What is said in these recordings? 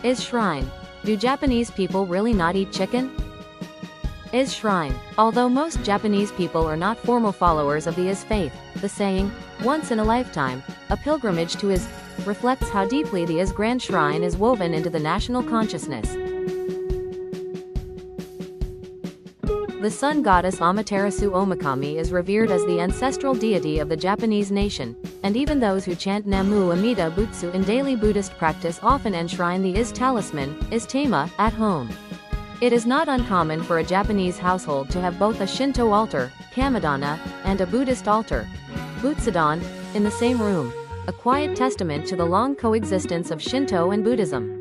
Ise Shrine. Do Japanese people really not eat chicken? Ise Shrine. Although most Japanese people are not formal followers of the Ise faith, the saying, once in a lifetime, a pilgrimage to Ise, reflects how deeply the Ise Grand Shrine is woven into the national consciousness. The sun goddess Amaterasu Omikami is revered as the ancestral deity of the Japanese nation, and even those who chant Namu Amida Butsu in daily Buddhist practice often enshrine the Ise talisman, Ise Tama, at home. It is not uncommon for a Japanese household to have both a Shinto altar, Kamidana, and a Buddhist altar, Butsudan, in the same room, a quiet testament to the long coexistence of Shinto and Buddhism.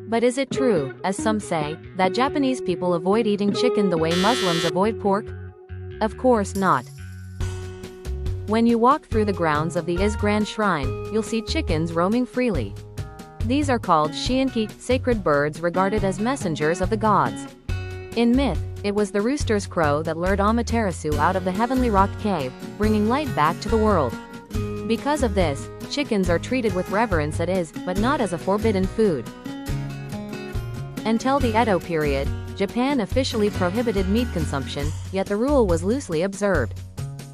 But is it true, as some say, that Japanese people avoid eating chicken the way Muslims avoid pork? Of course not. When you walk through the grounds of the Ise Grand Shrine, you'll see chickens roaming freely. These are called shiinki, sacred birds regarded as messengers of the gods. In myth, it was the rooster's crow that lured Amaterasu out of the heavenly rock cave, bringing light back to the world. Because of this, chickens are treated with reverence at Ise, but not as a forbidden food. Until the Edo period, Japan officially prohibited meat consumption, yet the rule was loosely observed.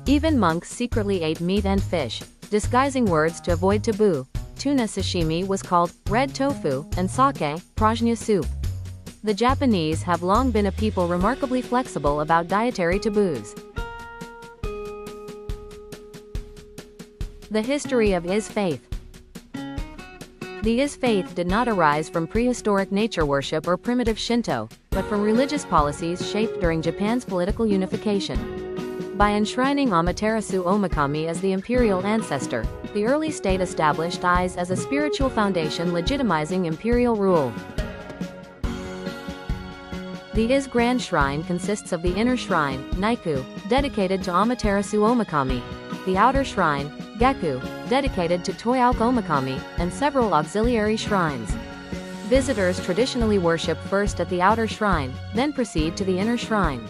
Even monks secretly ate meat and fish, disguising words to avoid taboo. Tuna sashimi was called red tofu, and sake, prajna soup. The Japanese have long been a people remarkably flexible about dietary taboos. The history of Ise faith. The Ise faith did not arise from prehistoric nature worship or primitive Shinto, but from religious policies shaped during Japan's political unification. By enshrining Amaterasu Omikami as the imperial ancestor, the early state established Ise as a spiritual foundation legitimizing imperial rule. The Ise Grand Shrine consists of the inner shrine, Naiku, dedicated to Amaterasu Omikami, the outer shrine, Gaku, dedicated to Toyoka Omikami, and several auxiliary shrines. Visitors traditionally worship first at the outer shrine, then proceed to the inner shrine.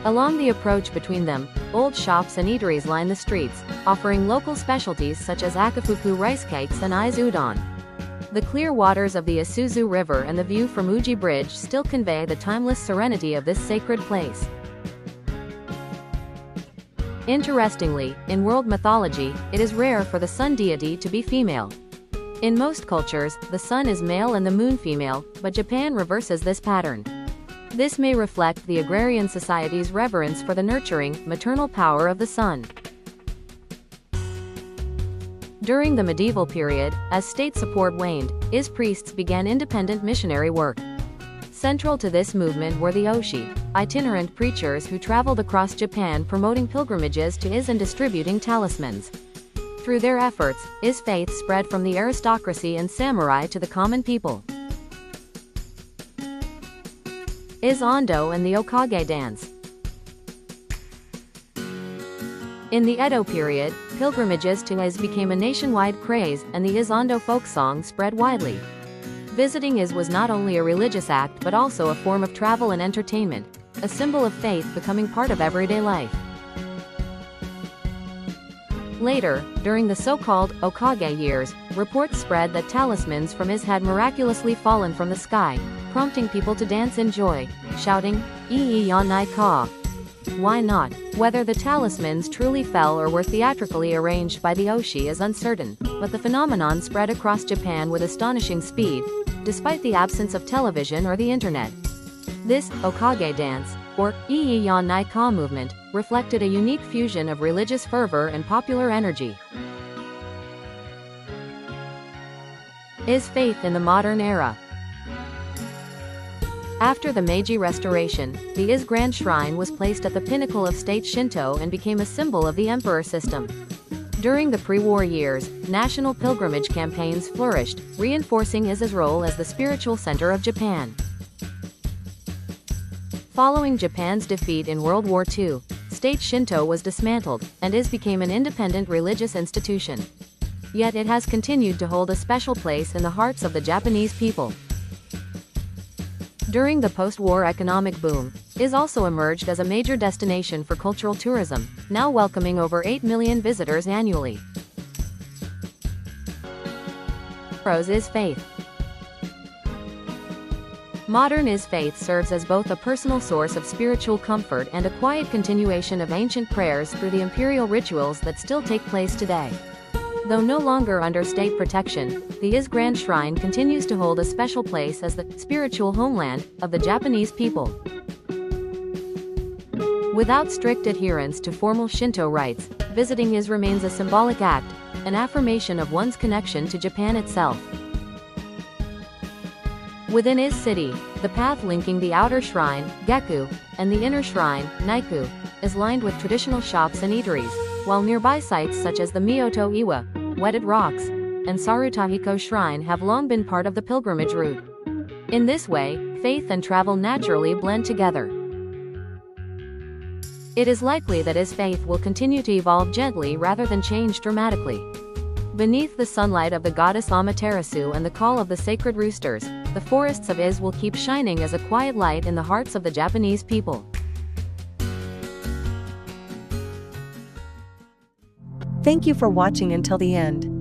Along the approach between them, old shops and eateries line the streets, offering local specialties such as akafuku rice cakes and Ise udon. The clear waters of the Isuzu River and the view from Uji Bridge still convey the timeless serenity of this sacred place. Interestingly, in world mythology, it is rare for the sun deity to be female. In most cultures, the sun is male and the moon female, but Japan reverses this pattern. This may reflect the agrarian society's reverence for the nurturing, maternal power of the sun. During the medieval period, as state support waned, Ise priests began independent missionary work. Central to this movement were the Oshi, itinerant preachers who traveled across Japan promoting pilgrimages to Ise and distributing talismans. Through their efforts, Ise faith spread from the aristocracy and samurai to the common people. Ise Ondo and the Okage dance. In the Edo period, pilgrimages to Ise became a nationwide craze, and the Ise Ondo folk song spread widely. Visiting Ise was not only a religious act but also a form of travel and entertainment, a symbol of faith becoming part of everyday life. Later, during the so-called Okage years, reports spread that talismans from Ise had miraculously fallen from the sky, prompting people to dance in joy, shouting, "Ii Yanai Ka." Why not? Whether the talismans truly fell or were theatrically arranged by the Oshi is uncertain, but the phenomenon spread across Japan with astonishing speed, despite the absence of television or the internet. This Okage dance, or Ii Yanai Ka movement, reflected a unique fusion of religious fervor and popular energy. Ise faith in the modern era. After the Meiji Restoration, the Ise Grand Shrine was placed at the pinnacle of state Shinto and became a symbol of the emperor system. During the pre-war years, national pilgrimage campaigns flourished, reinforcing Ise's role as the spiritual center of Japan. Following Japan's defeat in World War II, state Shinto was dismantled, and Ise became an independent religious institution. Yet it has continued to hold a special place in the hearts of the Japanese people. During the post-war economic boom, Ise also emerged as a major destination for cultural tourism, now welcoming over 8 million visitors annually. Pros Ise Faith. Modern Ise Faith serves as both a personal source of spiritual comfort and a quiet continuation of ancient prayers through the imperial rituals that still take place today. Though no longer under state protection, the Ise Grand Shrine continues to hold a special place as the spiritual homeland of the Japanese people. Without strict adherence to formal Shinto rites, visiting Ise remains a symbolic act, an affirmation of one's connection to Japan itself. Within Ise City, the path linking the outer shrine, Geku, and the inner shrine, Naiku, is lined with traditional shops and eateries, while nearby sites such as the Myoto Iwa, Wedded Rocks, and Sarutahiko Shrine have long been part of the pilgrimage route. In this way, faith and travel naturally blend together. It is likely that Ise Faith will continue to evolve gently rather than change dramatically. Beneath the sunlight of the goddess Amaterasu and the call of the sacred roosters, the forests of Ise will keep shining as a quiet light in the hearts of the Japanese people. Thank you for watching until the end.